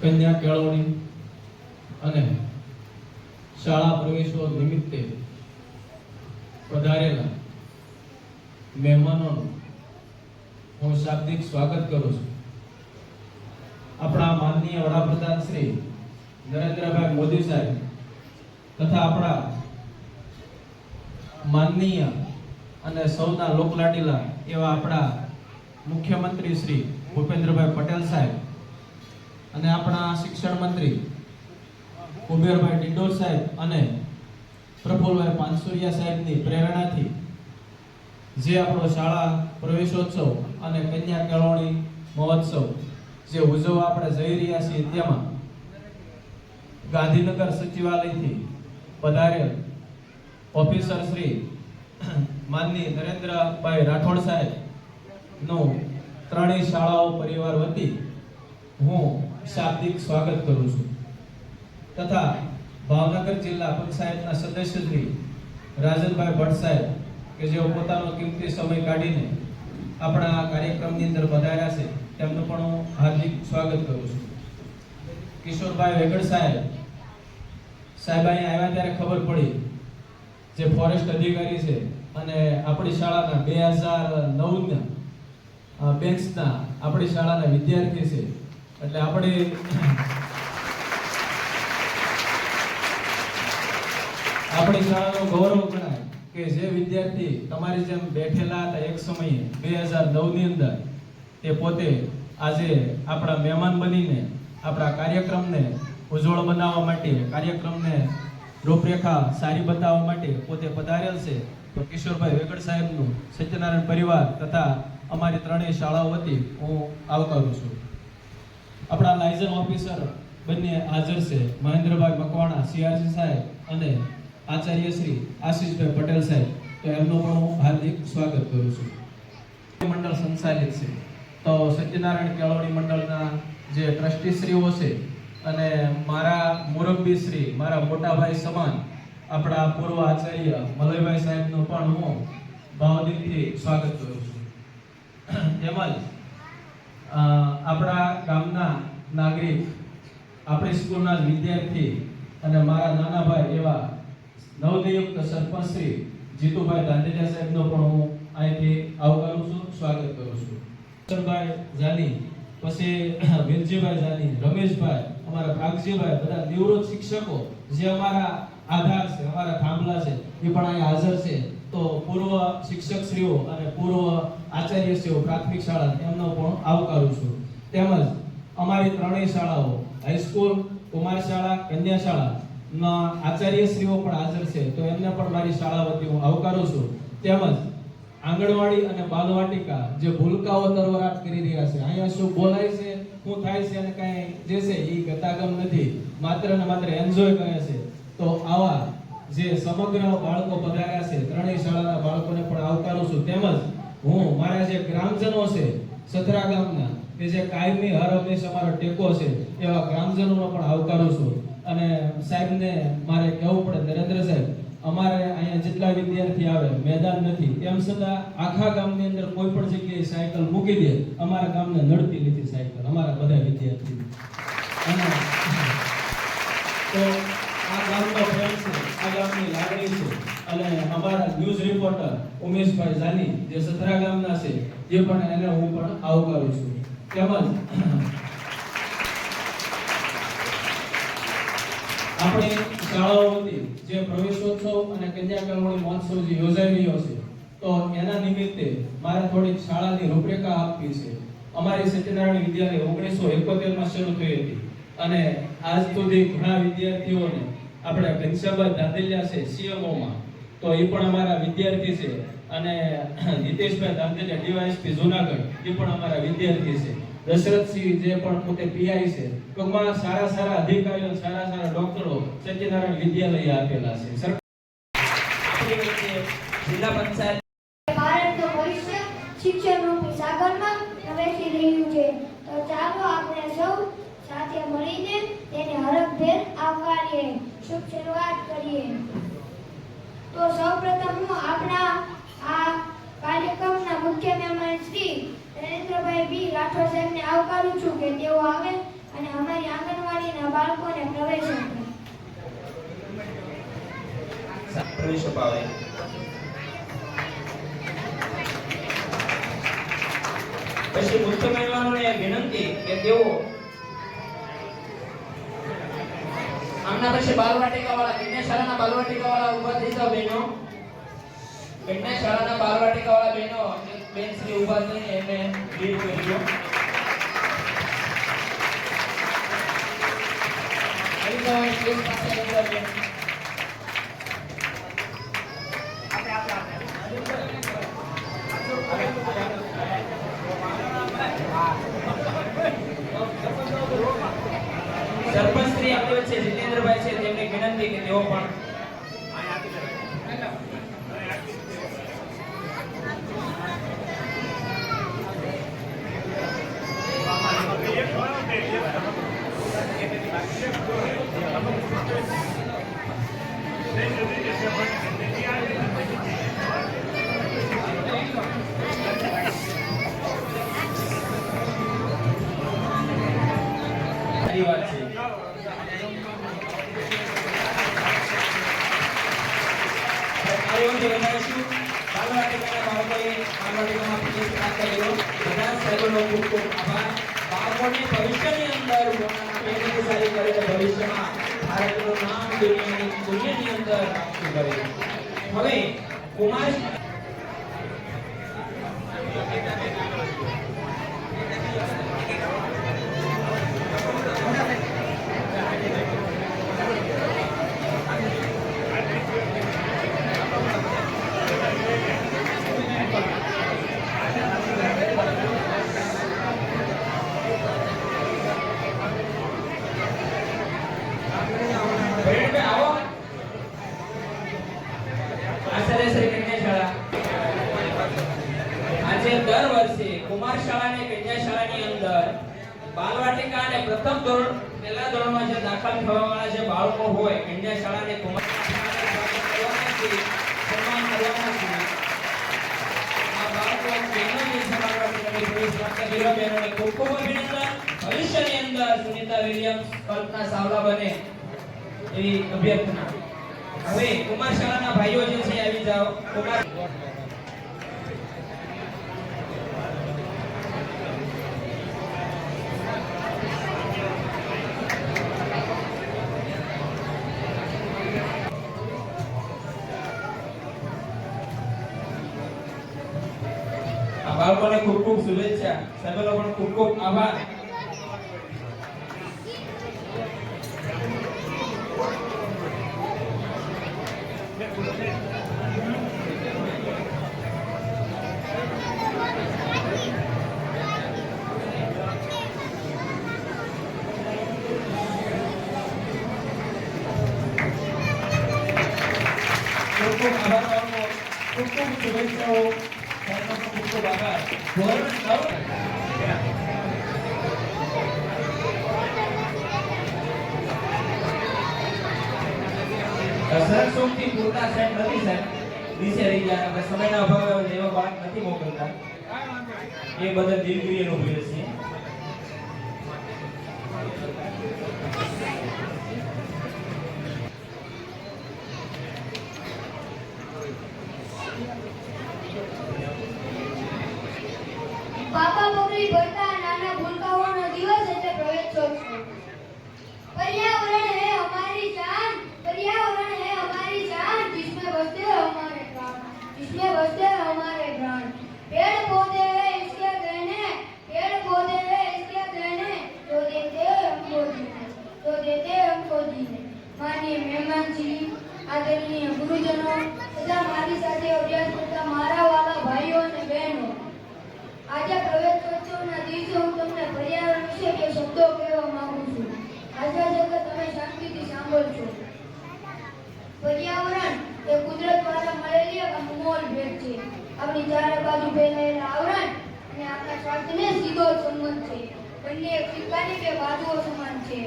કન્યા કેળવણી અને શાળા પ્રવેશોત્સવ નિમિત્તે પધારેલા મહેમાનોનું હું શાબ્દિક સ્વાગત કરું છું. આપણા માનનીય વડાપ્રધાન શ્રી નરેન્દ્રભાઈ મોદી સાહેબ તથા આપણા માનનીય અને સૌના લોકલાડીલા એવા આપણા મુખ્યમંત્રી શ્રી ભૂપેન્દ્રભાઈ પટેલ સાહેબ અને આપણા શિક્ષણ મંત્રી કુબેરભાઈ ડિંડોર સાહેબ અને પ્રફુલભાઈ પાનસુરિયા સાહેબની પ્રેરણાથી જે આપણો શાળા પ્રવેશોત્સવ અને કન્યા કેળવણી મહોત્સવ જે ઉજવવા આપણે જઈ રહ્યા છીએ તેમાં ગાંધીનગર સચિવાલયથી પધારેલ ઓફિસર શ્રી માનની નરેન્દ્રભાઈ રાઠોડ સાહેબ નું ત્રણેય શાળાઓ પરિવાર વતી હું શાબ્દિક સ્વાગત કરું છું તથા ભાવનગર જિલ્લા પંચાયતના સદસ્ય શ્રી રાજનભાઈ ભટ્ટ સાહેબ કે જેઓ પોતાનો કિંમતી સમય કાઢીને આપણા કાર્યક્રમની અંદર પધાર્યા છે તેમનું પણ હું હાર્દિક સ્વાગત કરું છું. કિશોરભાઈ વેગડ સાહેબ અહીંયા આવ્યા ત્યારે ખબર પડી જે ફોરેસ્ટ અધિકારી છે અને આપણી શાળાના 2009ના બેન્ચના આપણી શાળાના વિદ્યાર્થી છે એટલે આપણી શાળાનો ગૌરવ ગણાય કે જે વિદ્યાર્થી તમારી જેમ બેઠેલા હતા એક સમયે 2009ની અંદર તે પોતે આજે આપણા મહેમાન બનીને આપણા કાર્યક્રમને ઉજ્જવળ બનાવવા માટે કાર્યક્રમને રૂપરેખા સારી બતાવવા માટે પોતે પધારેલ છે. તો કિશોરભાઈ વેગડ સાહેબનું સત્યનારાયણ પરિવાર તથા અમારી ત્રણેય શાળાઓ વતી હું આવકારું છું. આપણા લાયઝન ઓફિસર બંને હાજર છે, મહેન્દ્રભાઈ મકવાણા સીઆરસી સાહેબ અને આચાર્ય શ્રી આશીષભાઈ પટેલ સાહેબ, તો એમનું પણ હું હાર્દિક સ્વાગત કરું છું. મંડળ સંચાલિત છે તો સત્યનારાયણ કેળવણી મંડળના જે ટ્રસ્ટીશ્રીઓ છે અને મારા મુરબ્બી શ્રી મારા મોટાભાઈ સમાન આપણા પૂર્વ આચાર્ય મલયભાઈ સાહેબનું પણ હું ભાવદિલથી સ્વાગત કરું છું. તેમજ આપણા ગામના નાગરિક, આપણી સ્કૂલના વિદ્યાર્થી અને મારા નાના ભાઈ એવા નવનિયુક્ત સરપંચ શ્રી જીતુભાઈ દાંડેલિયા સાહેબનો પણ હું અહીંથી આવકારું છું, સ્વાગત કરું છું. ભાઈ જાની, પછી વિરજીભાઈ જાની, રમેશભાઈ, અમારા ભાગજીભાઈ, બધા નિવૃત્ત શિક્ષકો જે અમારા આધાર છે, અમારા થાંભલા છે, એ પણ અહીં હાજર છે. તો પૂર્વ શિક્ષકશ્રીઓ અને પૂર્વ આચાર્યશ્રીઓ પ્રાથમિક શાળા એમનો પણ આવકારું છું. તેમજ અમારી ત્રણેય શાળાઓ હાઈસ્કૂલ, કુમાર શાળા, કન્યા શાળા ના આચાર્યશ્રીઓ પણ હાજર છે, તો એમને પણ મારી શાળા વતી હું આવકારું છું. તેમજ આંગણવાડી અને બાલવાટિકા જે ભૂલકાઓ તરવરાટ કરી રહ્યા છે, અહીંયા શું બોલાય છે, શું થાય છે અને કાંઈ જે છે એ ગતાગમ નથી, માત્ર ને માત્ર એન્જોય કરે છે. તો આવા જે સમગ્ર બાળકો પધાર્યા છે ત્રણેય શાળાના બાળકોને પણ આવકારું છું. તેમજ હું મારા જે ગ્રામજનો છે સથરા ગામના કે જે કાયમી હર હંમેશ અમારો ટેકો છે એવા ગ્રામજનોનો પણ આવકારું છું. અને સાહેબને મારે કહેવું પડે, નરેન્દ્ર સાહેબ, અમારે અહીંયા જેટલા વિદ્યાર્થી આવે મેદાન નથી, તેમ છતાં આખા ગામની અંદર કોઈ પણ જગ્યાએ સાયકલ મૂકી દે, અમારા ગામને નડતી નથી સાયકલ, અમારા બધા વિદ્યાર્થી. અને તો આ ગામનો પ્રેમ છે, આ ગામની લાગણી છે. અને અમારા ન્યૂઝ રિપોર્ટર ઉમેશભાઈ જાની જે સથરા ગામના છે, એ પણ એને હું પણ આવકારું છું. તેમજ આપણી શાળાઓથી જે પ્રવેશોત્સવ અને કન્યા કેળવણી મહોત્સવ જે યોજાઈ રહ્યો છે, તો એના નિમિત્તે મારે થોડીક શાળાની રૂપરેખા આપવી છે. અમારી સત્યનારાયણ વિદ્યાલય 1971માં શરૂ થઈ હતી અને આજ સુધી ઘણા વિદ્યાર્થીઓને આપણે ઘનશ્યામભાઈ દાંડેલિયા છે સીએમઓમાં, તો એ પણ અમારા વિદ્યાર્થી છે. અને હિતેશભાઈ દાંડેલિયા ડીવાયએસપી જૂનાગઢ, એ પણ અમારા વિદ્યાર્થી છે. દશરથસિંહ જે પણ પોતે પીઆઈ છે. ટૂંકમાં સારા અધિકારીઓ, સારા ડોક્ટરો સત્યનારાયણ વિદ્યાલય આપેલા છે. જિલ્લા પંચાયત ભારતનું ભવિષ્ય શિક્ષણ રૂપી સાગરમાં પ્રવેશી રહ્યું છે. તો ચાલો આપણે સૌ સાથે મળીને તેને હરખભેર આવકારીએ, શુભ શરૂઆત કરીએ. તો સૌપ્રથમ હું આપણા આ કાર્યક્રમના મુખ્ય મહેમાન શ્રી નરેન્દ્રભાઈ બી રાઠોડ સાહેબને આવકારું છું કે તેઓ આવે અને અમારી આંગણવાડીના બાળકોને પ્રવેશ આપે. પ્રવેશ અપાવે. પછી મુખ્ય મહેમાનોને વિનંતી કે તેઓ આમના પછી બાલવાટિકાવાળા કન્યાશાળાના બાલવાટિકાવાળા ઊભા થઈ જાવ બહેનો. કન્યાશાળાના બાલવાટિકાવાળા બહેનો બેન શ્રી ઊભા થઈને એમને લીડ કરજો. આવી જાવ સ્ટેજ પાસે આવી જાવ બેન. સરપંચ શ્રી આપણી વચ્ચે જીતેન્દ્રભાઈ છે, તેમને વિનંતી કે તેઓ પણ સારી વાત છે. બાળકોને ભવિષ્યની અંદર ભવિષ્યમાં ભારતનું નામ દુનિયાની અંદર રોશન કરે. હવે કુમાર દર વર્ષે કુમાર શાળા અને કન્યા શાળાની અંદર બાલવાટિકા અને પ્રથમ ધોરણ પહેલા ધોરણમાં જે દાખલ થવાવાળા જે બાળકો હોય કન્યા શાળા અને કુમાર સન્માન કરવાના છે. આ બાળકો બહેનોની સન્માન બહેનોને ખૂબ ખૂબ અભિનંદન. ભવિષ્યની અંદર સુનિતા વિલિયમ્સ કલ્પના સાવલા બને એવી અભ્યર્થના. હવે કુમાર શાળાના ભાઈઓ જે છે આવી જાઓ. કુમાર બાળકોને ખૂબ ખૂબ શુભેચ્છા. સર્વેનો પણ ખૂબ ખૂબ આભાર. ખૂબ ખૂબ આભાર. ખૂબ ખૂબ શુભેચ્છાઓ. સરસોથી પૂરતા સેટ નથી સાહેબ, નીચે રહી ગયા. આપણે સમયના અભાવે એવા બાળક નથી મોકલતા, એ બધા દિલગીરીનો ભૂલ છે. પાપા પકડી ભરતા નાના ભૂલકાઓનો દિવસ એટલે પ્રવેશોત્સવ. पर्यावरण है हमारी जान, पर्यावरण है हमारी जान, जिसमें बसते हैं हमारे प्राण, जिसमें बसते हैं हमारे प्राण. पेड़ पौधे हैं इसके गहने, पेड़ पौधे हैं इसके गहने, तो देते हैं हमको जीने, तो देते हैं हमको जीने. माननीय मेहमान श्री, आदरणीय गुरुजनों तथा મારી સાથે અભ્યાસ કરતા મારા વાલા ભાઈઓ અને બહેનો, આજે પ્રવેશોત્સવના દિવસે હું તમને પર્યાવરણ વિશે બે શબ્દો કહેવા માંગુ છું. આશા છે કે તમે શાંતિથી સાંભળશો. પર્યાવરણ એ કુદરત દ્વારા મળેલી એક અનમોલ ભેટ છે. આપણી ચારે બાજુ ફેલાયેલા આવરણ અને આપણા સ્વાસ્થ્યને સીધો સંબંધ છે. બંને એક સિક્કાની બે બાજુઓ સમાન છે.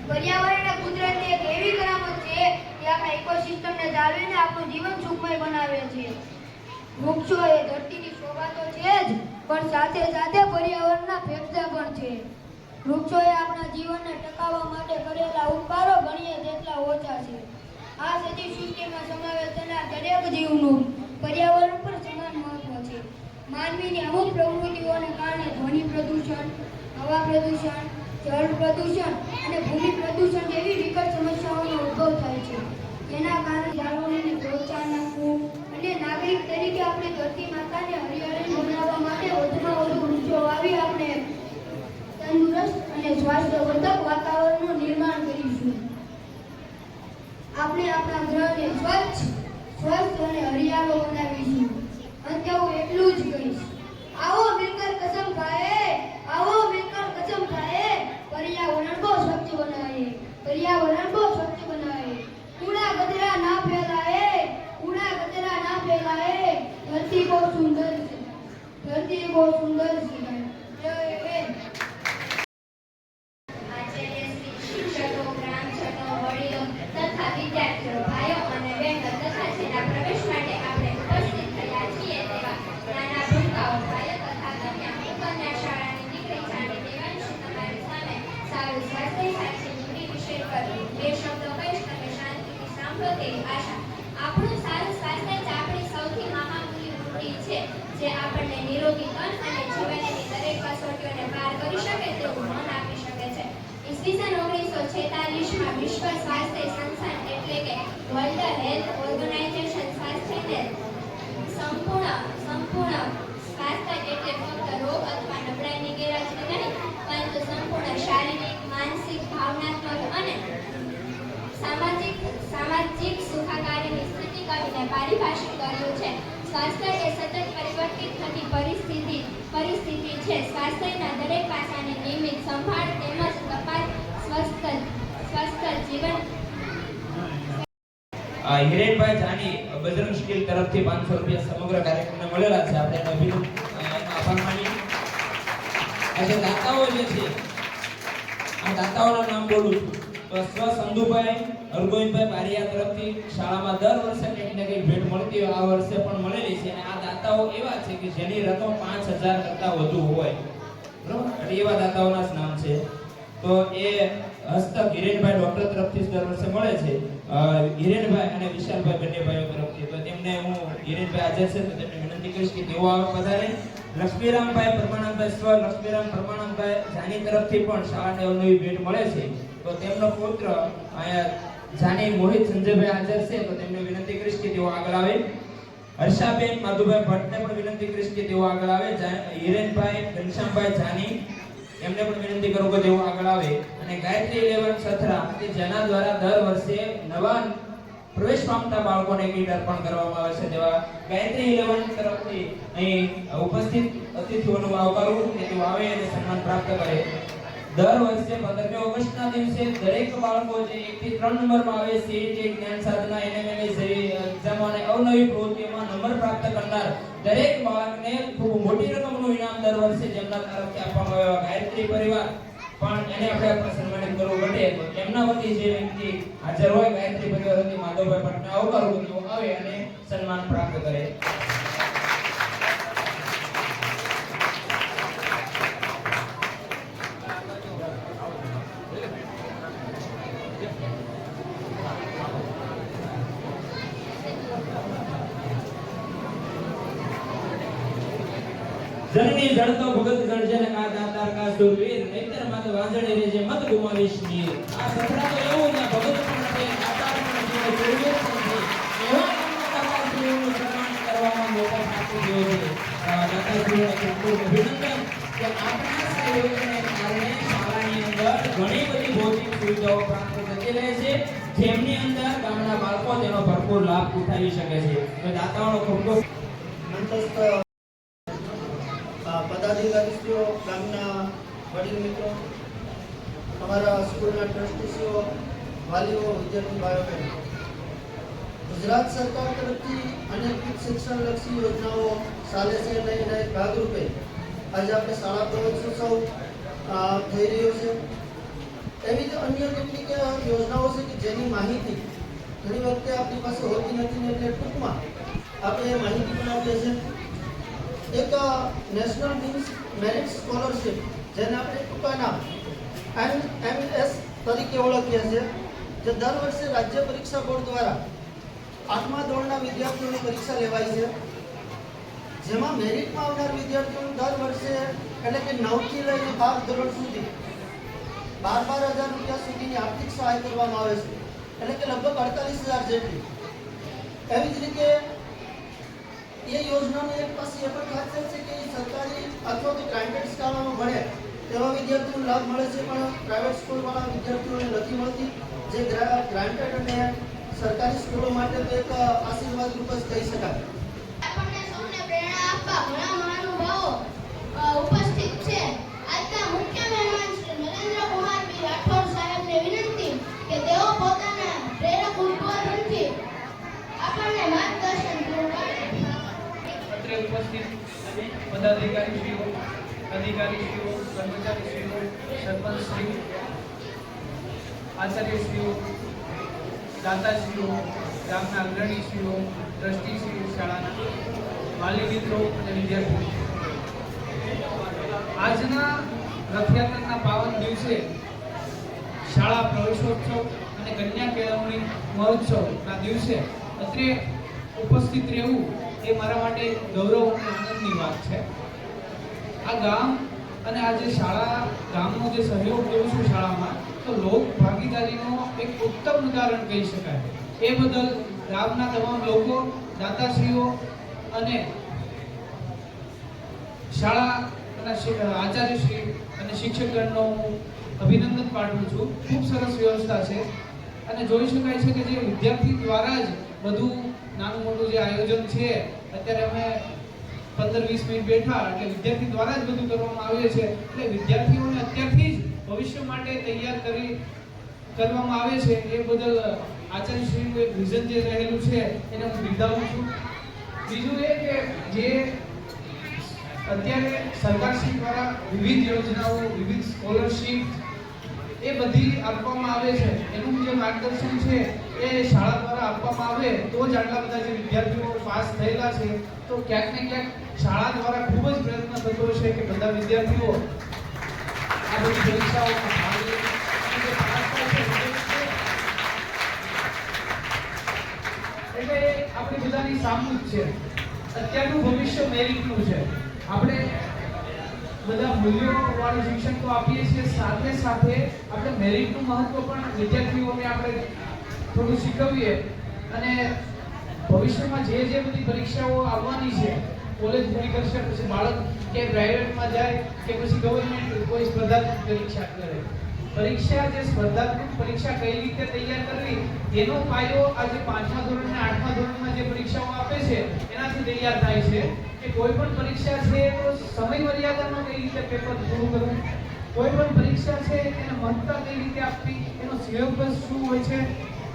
પર્યાવરણ એ કુદરતની એક એવી કરામત છે કે આપણા ઇકોસિસ્ટમને જાળવીને આપણું જીવન સુખમય બનાવે છે. વૃક્ષો એ ધરતીની શોભા તો છે જ, પણ સાથે સાથે પર્યાવરણના ફેફસા પણ છે. વૃક્ષોએ આપણા જીવનને ટકાવવા માટે કરેલા ઉપકારો ગણીએ તેટલા ઓછા છે. આ સજી સૃષ્ટિમાં સમાવેશ થનાર દરેક જીવનું પર્યાવરણ પર સમાન મહત્વ છે. માનવીની અમુક પ્રવૃત્તિઓને કારણે ધ્વનિ પ્રદૂષણ, હવા પ્રદૂષણ, જળ પ્રદૂષણ અને ભૂમિ પ્રદૂષણ જેવી વિકટ સમસ્યાઓનો ઉદ્ભવ થાય છે. જેના કારણે જાળવણીને પ્રોત્સાહન આપવું અને નાગરિક તરીકે આપણે ધરતી માતાને હરિયાળી બનાવવા માટે વધુમાં વધુ વૃક્ષો વાવી આપણે તંદુરસ્ત અને સ્વાસ્થ્યવર્ધક વાતાવરણનું નિર્માણ કરીશું. આપણે આપણા ગ્રહને સ્વચ્છ અને હરિયાળો બનાવીશું. અંતે હું એટલું જ કહીશ, આવો મિલકર કસમ ખાએ, આવો મિલકર કસમ ખાએ, પર્યાવરણ को स्वच्छ बनाए, पर्यावरण को स्वच्छ बनाए, कूड़ा कचरा ना फैलाए, कूड़ा कचरा ना फैलाए, धरती को सुंदर सिखाए. આચાર્ય શિક્ષકો, ગ્રામજનો, વડીલો તથા વિદ્યાર્થીઓ, ભાઈઓ અને બહેનો તથા જેના પ્રવેશ માટે આપણે ઉપસ્થિત થયા છીએ તેવા નાના ભૂલકાઓ, ભાઈઓ તથા કન્યા, હું કન્યા શાળાની દીકરી જાણી દેવાંશી તમારી સામે સારું સ્વાસ્થ્ય સાથે મૂડી વિષય પર બે શબ્દો કહીશ, તમે શાંતિથી સાંભળો તેવી આશા. આપણું સારું સ્વાસ્થ્ય જ આપણી સૌથી મહામૂલ્ય મૂડી છે, જે આપણને નિરોગી તન અને જીવનની દરેક કસોટીઓને પાર કરી શકે તેવું મન આપી શકે છે. ઈસવીસન 1946માં વિશ્વ સ્વાસ્થ્ય સંસ્થાન એટલે કે વર્લ્ડ હેલ્થ ઓર્ગેનાઇઝેશન સ્વાસ્થ્યને સંપૂર્ણ સ્વાસ્થ્ય એટલે ફક્ત રોગ અથવા નબળાઈની ગેરહાજરી નહીં, પરંતુ સંપૂર્ણ શારીરિક, માનસિક, ભાવનાત્મક અને સામાજિક સુખાકારીની સ્થિતિ કહીને પારિભાષિત કર્યું છે. સ્વાસ્થ્ય એ સતત પરિવર્તિત થતી પરિસ્થિતિ છે. સ્વાસ્થ્યના દરેક પાસાની નિયમિત સંભાળ તેમજ તપાસ સ્વસ્થ જીવન. હિરેનભાઈ જાની બજરંગ સ્ટીલ તરફથી 500 રૂપિયા સમગ્ર કાર્યક્રમને મળેલા છે. આપણે એનો આભાર માનીએ. આજે દાતાઓ જે છે, આ દાતાઓના નામ બોલું છું તો સ્વ સંધુભાઈ હરગોવિંદભાઈ બારિયા તરફથી શાળામાં દર વર્ષે કંઈક ને કંઈક ભેટ મળતી હોય, આ વર્ષે પણ મળેલી છે. અને આ દાતાઓ એવા છે કે જેની રકમ 5000 કરતા વધુ હોય, બરોબર? એટલે એવા દાતાઓના જ નામ છે. તો એ હસ્તક હિરેનભાઈ ડોક્ટર તરફથી દર વર્ષે મળે છે. હિરેનભાઈ અને વિશાલભાઈ બંને ભાઈઓ તરફથી. તો તેમને હું હિરેનભાઈ હાજર છે તો તેમને વિનંતી કરીશ કે તેઓ આવે પધારે. લક્ષ્મીરામભાઈ પરમાનંદભાઈ સ્વ લક્ષ્મીરામ પરમાનંદભાઈ જાની તરફથી પણ શાળાને અવનવી ભેટ મળે છે. તો તેમનો પુત્ર અહીંયા જાની મોહિત સંજયભાઈ હાજર છે તો તેમને વિનંતી કરીશ કે તેઓ આગળ આવે. હર્ષાબેન માધુભાઈ ભટ્ટને પણ વિનંતી કરીશ કે તેઓ આગળ આવે. હિરેનભાઈ ઘનશ્યામભાઈ જાની એમને પણ વિનંતી કરું કે તેઓ આગળ આવે. અને ગાયત્રી 11 સથરા કે જેના દ્વારા દર વર્ષે નવા પ્રવેશ પામતા બાળકોને કીટ અર્પણ કરવામાં આવે છે, તેવા ગાયત્રી 11 તરફથી અહીં ઉપસ્થિત અતિથિઓનું આવકારું કે તેઓ આવે અને સન્માન પ્રાપ્ત કરે. દર વર્ષે 15મી ઓગસ્ટના દિવસે દરેક બાળકો જે 1 થી 3 નંબરમાં આવે છે, જે જ્ઞાન સાધના NMMS જેવી એક્ઝામો અને અવનવી પ્રવૃત્તિઓમાં નંબર પ્રાપ્ત કરનાર દરેક બાળકને ખૂબ મોટી રકમનું ઇનામ દર વર્ષે જેમના તરફથી આપવામાં આવે. ગાયત્રી પરિવાર પણ એને આપણે સન્માનિત કરવું પડે. તો એમના વતી જે વ્યક્તિ હાજર હોય ગાયત્રી પરિવાર વતી માધવભાઈ ભટ્ટને આવકારું કે તેઓ આવે અને સન્માન પ્રાપ્ત કરે. જનની જળતો ભગત ગણજન કા દાતાર કા સુરવીર નહીતર માત વાંજણી રેજે મત ગુમાવીશ નીર. આ સથરા તો એવું ને ભગત પણ છે, દાતાર પણ છે, સુરવીર પણ છે. એવા દાતાશ્રીઓનું સન્માન કરવામાં મોકો પ્રાપ્ત થયો છે. દાતાશ્રીઓને ખૂબ અભિનંદન કે આપણા સહયોગને કારણે શાળાની અંદર ઘણી બધી ભૌતિક સુવિધાઓ પ્રાપ્ત થતી રહે છે, જેમની અંદર ગામના બાળકો તેનો ભરપૂર લાભ ઉઠાવી શકે છે. તો દાતાઓનો ખૂબ ખૂબ મંચસ્થ પદાધિકારીશ્રીઓ, ગામના વડીલ મિત્રો, અમારા સ્કૂલના ટ્રસ્ટીશ્રીઓ, વાલીઓ, વિદ્યાર્થી ભાઈઓ બહેનો, ગુજરાત સરકાર તરફથી અનેકવિધ શિક્ષણલક્ષી યોજનાઓ ચાલે છે અને એના એક ભાગરૂપે આજે આપણે શાળા પ્રવેશોત્સવ થઈ રહ્યો છે. એવી જ અન્ય કેટલીક યોજનાઓ છે કે જેની માહિતી ઘણી વખતે આપણી પાસે હોતી નથી, એટલે ટૂંકમાં આપણે માહિતી પણ આપીએ છીએ. એક નેશનલ મીન્સ મેરિટ સ્કોલરશિપ જેને આપણે ટૂંકા નામ MS તરીકે ઓળખીએ છીએ, જે દર વર્ષે રાજ્ય પરીક્ષા બોર્ડ દ્વારા 8મા ધોરણના વિદ્યાર્થીઓની પરીક્ષા લેવાય છે, જેમાં મેરિટમાં આવનાર વિદ્યાર્થીઓને દર વર્ષે એટલે કે 9 થી લઈને 12 ધોરણ સુધી 12,000 રૂપિયા સુધીની આર્થિક સહાય કરવામાં આવે છે, એટલે કે લગભગ 48,000 જેટલી. એવી જ રીતે એ યોજનાની એક પાછી એ પણ ખાસિયત છે કે સરકારી અથવા તો પ્રાઇવેટ શાળામાં ભણે તેવા વિદ્યાર્થીઓને લાભ મળે છે, પણ પ્રાઇવેટ સ્કૂલવાળા વિદ્યાર્થીઓને નથી મળતી, જે ગ્રાન્ટેડ અને સરકારી સ્કૂલો માટે તો એક આશીર્વાદ રૂપ જ કહી શકાય. આપણને સૌને પ્રેરણા આપવા ઘણા મહાનુભાવો ઉપસ્થિત છે. આજના મુખ્ય મહેમાન શ્રી નરેન્દ્ર કુમાર બી રાઠોડ સાહેબને વિનંતી કે તેઓ પોતાના પ્રેરક ઉદ્બોધનથી આપણને માર્ગદર્શન પૂરું પાડે. અત્રે ઉપસ્થિત પદાધિકારીશ્રીઓ, અધિકારીશ્રીઓ, કર્મચારીશ્રીઓ, સરપંચશ્રીઓ, આચાર્યશ્રીઓ, દાતાશ્રીઓ, ગામના અગ્રણીશ્રીઓ, ટ્રસ્ટીશ્રીઓ, શાળાના વાલી મિત્રો અને વિદ્યાર્થીઓ, આજના રથયાત્રાના પાવન દિવસે શાળા પ્રવેશોત્સવ અને કન્યા કેળવણી મહોત્સવના દિવસે અત્રે ઉપસ્થિત રહેવું એ મારા માટે ગૌરવ અને આનંદની વાત છે. આ ગામ અને આ જે શાળા ગામનો જે સહયોગ જોઉં છું શાળામાં, તો લોક ભાગીદારીનો એક ઉત્તમ ઉદાહરણ કહી શકાય. એ બદલ ગામના તમામ લોકો, દાતાશ્રીઓ અને શાળાના આચાર્યશ્રી અને શિક્ષકગણનો હું અભિનંદન પાઠવું છું. ખૂબ સરસ વ્યવસ્થા છે અને જોઈ શકાય છે કે જે વિદ્યાર્થી દ્વારા જ બધું નાનું મોટું જે આયોજન છે, અત્યારે અમે 15-20 મિનિટ બેઠા એટલે વિદ્યાર્થી દ્વારા જ બધું કરવામાં આવે છે. એટલે વિદ્યાર્થીઓને અત્યારથી જ ભવિષ્ય માટે તૈયાર કરવામાં આવે છે. એ બદલ આચાર્યશ્રીનું એક વિઝન જે રહેલું છે એને હું બિરદાવું છું. બીજું એ કે જે અત્યારે સરકારશ્રી દ્વારા વિવિધ યોજનાઓ, વિવિધ સ્કોલરશીપ એ બધી આપવામાં આવે છે, એનું જે માર્ગદર્શન છે એ શાળા દ્વારા આપવામાં આવે તો જ આટલા બધા જે વિદ્યાર્થીઓ પાસ થયેલા છે, તો ક્યાંક ને ક્યાંક શાળા દ્વારા ખૂબ જ પ્રયત્ન થતો છે કે બધા વિદ્યાર્થીઓ આ બધી પરીક્ષાઓમાં ભાગ લે અને જે પાસ થાય છે એટલે આપણી બધાની સામું જ છે. અત્યારનું ભવિષ્ય મેરિટનું છે. આપણે બધા મૂલ્યો વાળું શિક્ષણ તો આપીએ છીએ, સાથે સાથે આપણે મેરિટનું મહત્વ પણ વિદ્યાર્થીઓને આપણે થોડું શીખવીએ અને ભવિષ્યમાં જે બધી પરીક્ષાઓ આવવાની છે, કોલેજ પૂરી કરશે પછી બાળક કે પ્રાઇવેટમાં જાય કે પછી ગવર્મેન્ટ કોઈ સ્પર્ધાત્મક પરીક્ષા કરે, પરીક્ષા જે સ્પર્ધાત્મક પરીક્ષા કઈ રીતે તૈયાર કરવી એનો પાયો આજે 5મા ધોરણ અને 8મા ધોરણમાં જે પરીક્ષાઓ આપે છે એનાથી તૈયાર થાય છે કે કોઈ પણ પરીક્ષા છે તો સમય મર્યાદામાં કઈ રીતે પેપર પૂરું કરવું, કોઈ પણ પરીક્ષા છે એને મહત્તા કઈ રીતે આપવી, એનો સિલેબસ શું હોય છે,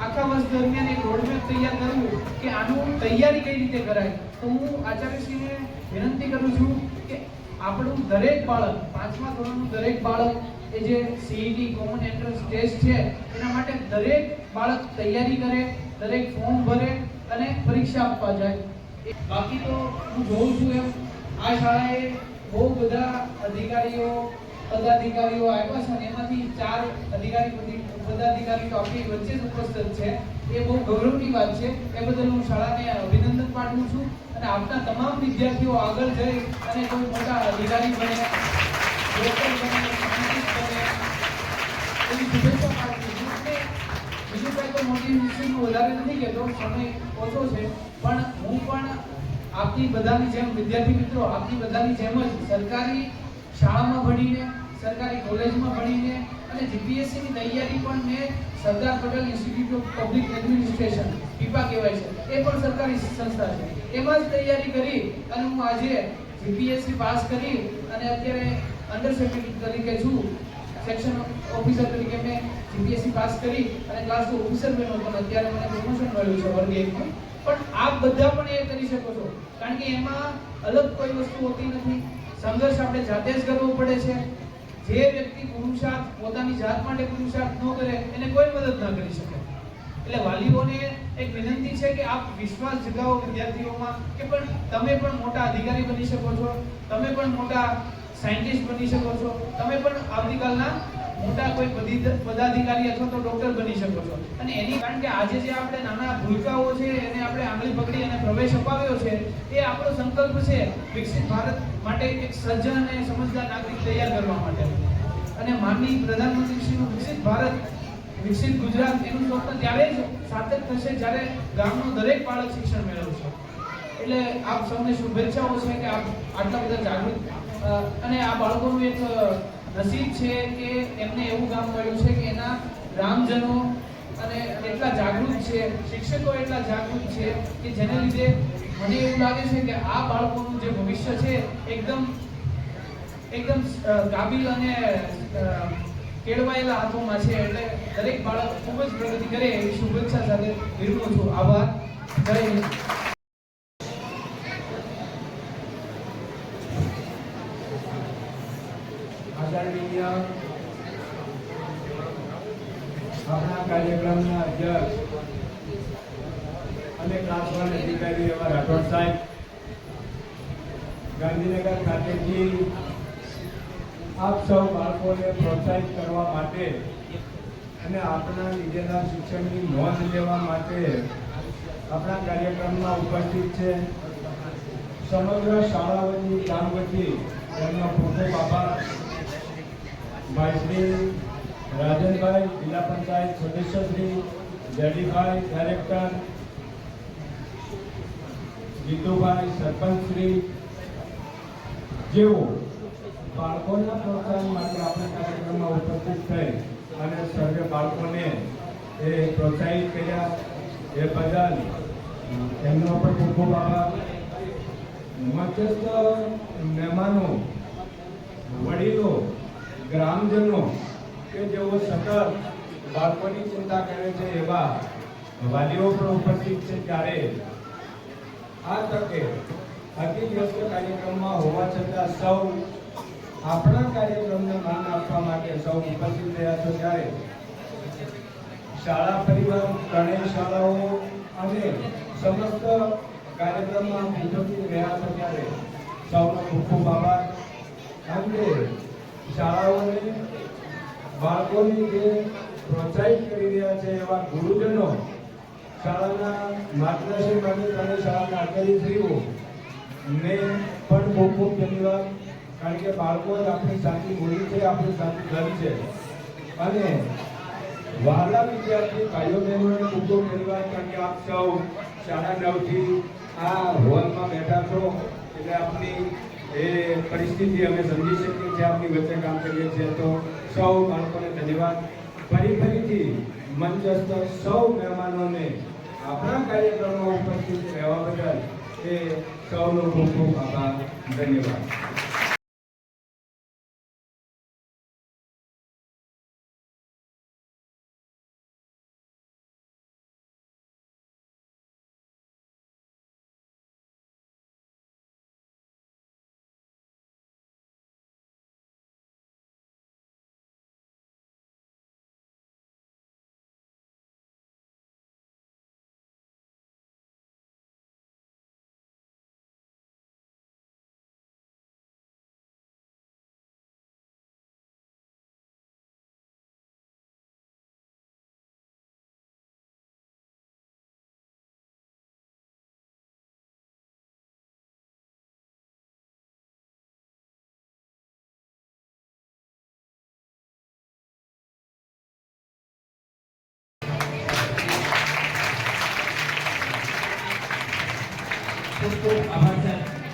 આખા વર્ષ દરમિયાન એક રોડમેપ તૈયાર કરવું કે આનું તૈયારી કઈ રીતે કરાય. તો હું આચાર્યશ્રીને વિનંતી કરું છું કે આપણું દરેક બાળક, 5મા ધોરણનું દરેક બાળક એ જે CET કોમન એન્ટ્રન્સ ટેસ્ટ છે એના માટે દરેક બાળક તૈયારી કરે, દરેક ફોર્મ ભરે અને પરીક્ષા આપવા જાય. બાકી તો હું જોઉં છું એમ આ શાળાએ બહુ બધા અધિકારીઓ, પદાધિકારીઓ આવ્યા છે અને એમાંથી 4 પદાધિકારી તો આપણી વચ્ચે જ ઉપસ્થિત છે. એ બહુ ગૌરવની વાત છે. એ બદલ હું શાળાને અભિનંદન પાઠવું છું અને આપના તમામ વિદ્યાર્થીઓ આગળ જઈ અને કોઈ મોટા અધિકારી બને, ડોક્ટર બને, સાયન્ટિસ્ટ બને એવી શુભેચ્છા પાઠવું છું. અને બીજું કંઈ તો મોટિવેશનનું વધારે નથી કહેતો, સમય ઓછો છે, પણ હું પણ આપની બધાની જેમ વિદ્યાર્થી મિત્રો, આપની બધાની જેમ જ સરકારી શાળામાં ભણીને, સરકારી કોલેજમાં ભણીને અને GPSC ની તૈયારી પણ મેં Sardar Patel institute of public administration પીપા કહેવાય છે, એ પણ સરકારી સંસ્થા છે, એમાં જ તૈયારી કરી અને હું આજે GPSC પાસ કરી અને અત્યારે અંડર સેક્રેટરી તરીકે છું, સેક્શન ઓફિસર તરીકે મેં GPSC પાસ કરી અને ક્લાસ 2 ઓફિસર બન્યો હતો. અત્યારે મને પ્રમોશન મળ્યું છે વર્ગ 1 માં. પણ આપ બધા પણ એ કરી શકો છો, કારણ કે એમાં અલગ કોઈ વસ્તુ હોતી નથી. સંઘર્ષ આપણે જાતે જ કરવો પડે છે. જે વ્યક્તિ પુરુષાર્થ પોતાની જાત માટે પુરુષાર્થ ન કરે એને કોઈ મદદ ના કરી શકે. એટલે વાલીઓને એક વિનંતી છે કે આપ વિશ્વાસ જગાવો વિદ્યાર્થીઓમાં કે પણ તમે પણ મોટા અધિકારી બની શકો છો, તમે પણ મોટા સાયન્ટિસ્ટ બની શકો છો, તમે પણ આવતીકાલના મોટા કોઈ પદાધિકારી અથવા તો ડોક્ટર બની શકો છો. અને એની કારણ કે આજે જે આપણે નાના ભૂલકાઓ છે એને આપણે આંગળી પકડી અને પ્રવેશ અપાવ્યો છે, એ આપણો સંકલ્પ છે વિકસિત ભારત માટે એક સજ્જન અને સમજદાર નાગરિક તૈયાર કરવા માટે. અને માનનીય પ્રધાનમંત્રીશ્રીનું વિકસિત ભારત, વિકસિત ગુજરાત એનું સ્વપ્ન ત્યારે જ સાર્થક થશે જ્યારે ગામનો દરેક બાળક શિક્ષણ મેળવશે. એટલે આપ સૌને શુભેચ્છાઓ છે કે આપ આટલા બધા જાગૃત અને આ બાળકોનું એક નસીબ છે કે એમને એવું ગામ મળ્યું છે કે એના ગ્રામજનો અને એટલા જાગૃત છે, શિક્ષકો એટલા જાગૃત છે કે જેને લીધે મને એવું લાગે છે કે આ બાળકોનું જે ભવિષ્ય છે એકદમ કાબિલ અને કેળવાયેલા હાથોમાં છે. એટલે દરેક બાળક ખૂબ જ પ્રગતિ કરે એવી શુભેચ્છા સાથે વિરમું છું. આભાર. જય હિન્દ. આદરણીય આપણા કાર્યક્રમના અધ્યક્ષ અને ક્લાસ 1 અધિકારી એવા રાઠોડ સાહેબ, ગાંધીનગર ખાતેથી આપ સૌ બાળકોને પ્રોત્સાહિત કરવા માટે અને આપણા લીધેલા શિક્ષણની નોંધ લેવા માટે આપણા કાર્યક્રમમાં ઉપસ્થિત છે. સમગ્ર શાળાઓની ગામ વતી એમનો ખૂબ ખૂબ આભાર. ભાઈ શ્રી રાજનભાઈ, જિલ્લા પંચાયત સદસ્ય શ્રી જયદીપભાઈ, ડાયરેક્ટર જીતુભાઈ, સરપંચ શ્રી, જેઓ બાળકોના પ્રોત્સાહન માટે આપણા કાર્યક્રમમાં ઉપસ્થિત થઈ અને સર્વે બાળકોને એ પ્રોત્સાહિત કર્યા, એ બદલ એમનો પણ ખૂબ ખૂબ આભાર. મધ્યસ્થ મહેમાનો, વડીલો, ગ્રામજનો કે જેઓ સતત બાળકોની ચિંતા કરે છે એવા વાલીઓ પણ ઉપસ્થિત છે, ત્યારે આ તકે અતિ વ્યસ્ત કાર્યક્રમમાં હોવા છતાં સૌ આપણા કાર્યક્રમને માન આપવા માટે સૌ ઉપસ્થિત રહ્યા છો. ત્યારે શાળા પરિવાર, ત્રણેય શાળાઓ અને સમસ્ત કાર્યક્રમમાં ઉપસ્થિત રહ્યા છો, ત્યારે સૌનો ખૂબ ખૂબ આભાર. અંતે શાળાઓને બાળકોને જે પ્રોત્સાહિત કરી રહ્યા છે એવા ગુરુજનો, શાળાના માર્ગદર્શન માટે ત્રણેય શાળાના આચાર્યશ્રીઓ ને પણ ખૂબ ખૂબ ધન્યવાદ. કારણ કે બાળકો જ આપણી સાચી મૂડી છે, આપણી સાચી ધન છે. અને વહાલા વિદ્યાર્થી ભાઈઓ બહેનોને ખૂબ ખૂબ ધન્યવાદ. કારણ કે આપ સૌ 9:30થી આ હોલમાં બેઠા છો, એટલે આપની એ પરિસ્થિતિ અમે સમજી શકીએ છીએ, આપની વચ્ચે કામ કરીએ છીએ. તો સૌ બાળકોને ધન્યવાદ. ફરીથી મંચસ્થ સૌ મહેમાનોને આપણા કાર્યક્રમમાં ઉપસ્થિત રહેવા બદલ એ સૌનો ખૂબ ખૂબ આભાર. ધન્યવાદ. ખૂબ ખૂબ આભાર સર.